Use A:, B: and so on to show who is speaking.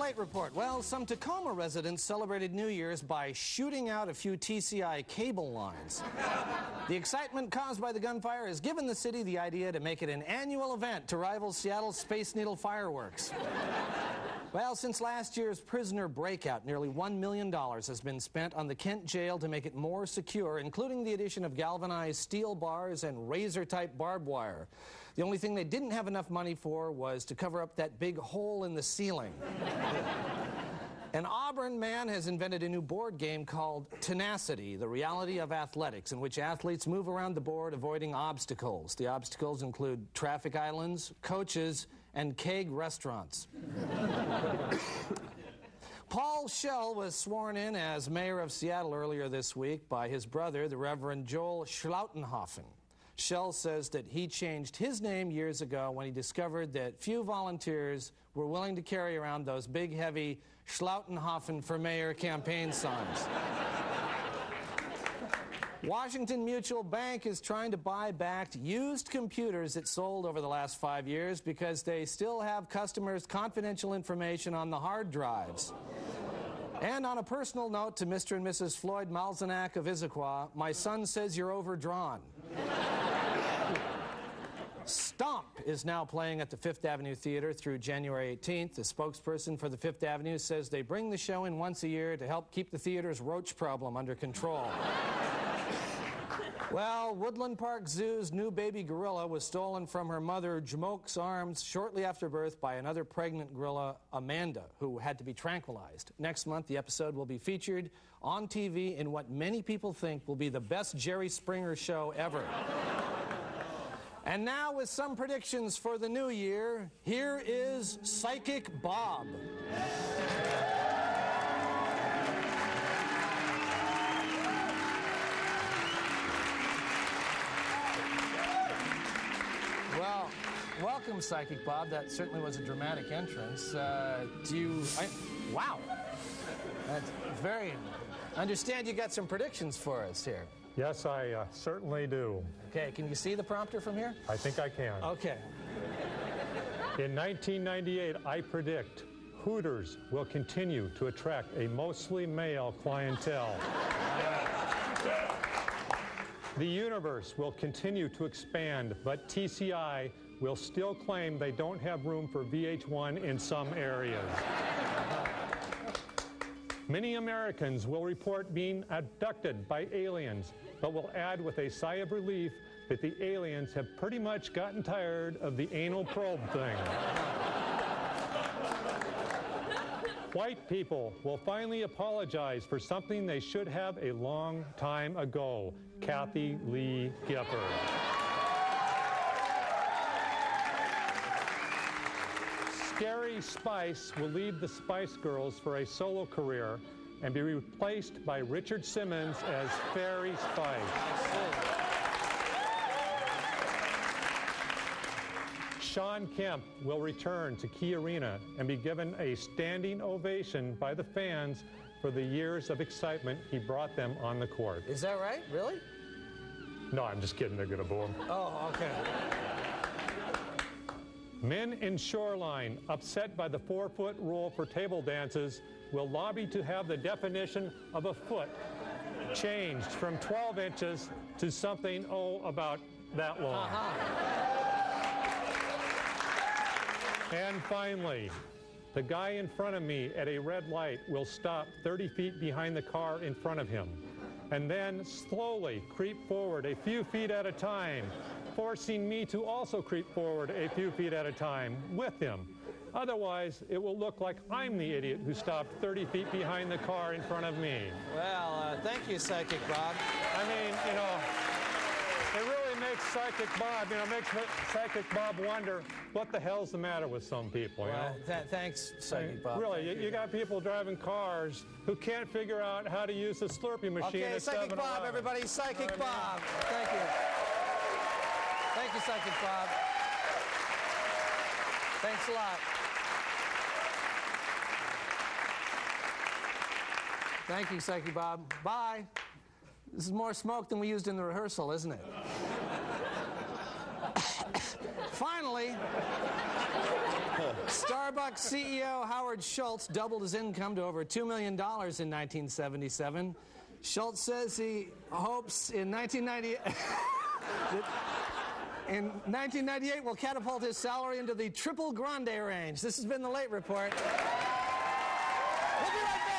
A: Late Report. Well, some Tacoma residents celebrated New Year's by shooting out a few TCI Cable lines. The excitement caused by the gunfire has given the city the idea to make it an annual event to rival Seattle's Space Needle fireworks. Well, since last year's prisoner breakout, nearly $1 million has been spent on the Kent jail to make it more secure, including the addition of galvanized steel bars and razor-type barbed wire. The only thing they didn't have enough money for was to cover up that big hole in the ceiling. An Auburn man has invented a new board game called Tenacity, the reality of athletics, in which athletes move around the board avoiding obstacles. The obstacles include traffic islands, coaches, and Keg Restaurants. Paul Schell was sworn in as mayor of Seattle earlier this week by his brother, the Reverend Joel Schlautenhaufen. Schell says that he changed his name years ago when he discovered that few volunteers were willing to carry around those big, heavy Schlautenhaufen for Mayor campaign signs. Washington Mutual Bank is trying to buy back used computers it sold over the last 5 years because they still have customers' confidential information on the hard drives. And on a personal note to Mr. and Mrs. Floyd Malzanack of Issaquah, my son says you're overdrawn. Stomp is now playing at the Fifth Avenue Theater through January 18th. The spokesperson for the Fifth Avenue says they bring the show in once a year to help keep the theater's roach problem under control. Well, Woodland Park Zoo's new baby gorilla was stolen from her mother, Jamoke's arms, shortly after birth by another pregnant gorilla, Amanda, who had to be tranquilized. Next month, the episode will be featured on TV in what many people think will be the best Jerry Springer show ever. And now, with some predictions for the new year, here is Psychic Bob. Well, welcome, Psychic Bob. That certainly was a dramatic entrance. Wow. That's very... I understand you got some predictions for us here.
B: Yes, I certainly do.
A: Okay, can you see the prompter from here?
B: I think I can.
A: Okay.
B: In 1998, I predict Hooters will continue to attract a mostly male clientele. The universe will continue to expand, but TCI will still claim they don't have room for VH1 in some areas. Many Americans will report being abducted by aliens, but will add with a sigh of relief that the aliens have pretty much gotten tired of the anal probe thing. White people will finally apologize for something they should have a long time ago. Kathy Lee Gifford. Scary Spice will leave the Spice Girls for a solo career and be replaced by Richard Simmons as Fairy Spice. Shawn Kemp will return to KeyArena and be given a standing ovation by the fans for the years of excitement he brought them on the court.
A: Is that right? Really?
B: No, I'm just kidding. They're going to boo him.
A: Oh, okay.
B: Men in Shoreline, upset by the 4-foot rule for table dances, will lobby to have the definition of a foot changed from 12 inches to something, about that long. And finally, the guy in front of me at a red light will stop 30 feet behind the car in front of him, and then slowly creep forward a few feet at a time, forcing me to also creep forward a few feet at a time with him. Otherwise, it will look like I'm the idiot who stopped 30 feet behind the car in front of me.
A: Well, thank you, Psychic Bob.
B: I mean, it really makes Psychic Bob, makes Psychic Bob wonder what the hell's the matter with some people,
A: Well, thanks, Psychic Bob.
B: Really, you got people driving cars who can't figure out how to use the Slurpee machine
A: Okay,
B: at
A: Psychic
B: 7-Eleven.
A: Bob, everybody, Psychic Bob. Thank you. Thank you, Psychic Bob. Thanks a lot. Thank you, Psychic Bob. Bye. This is more smoke than we used in the rehearsal, isn't it? Finally, star Starbucks CEO Howard Schultz doubled his income to over $2 million in 1977. Schultz says he hopes in 1998 will catapult his salary into the triple grande range. This has been the Late Report. We'll be right back.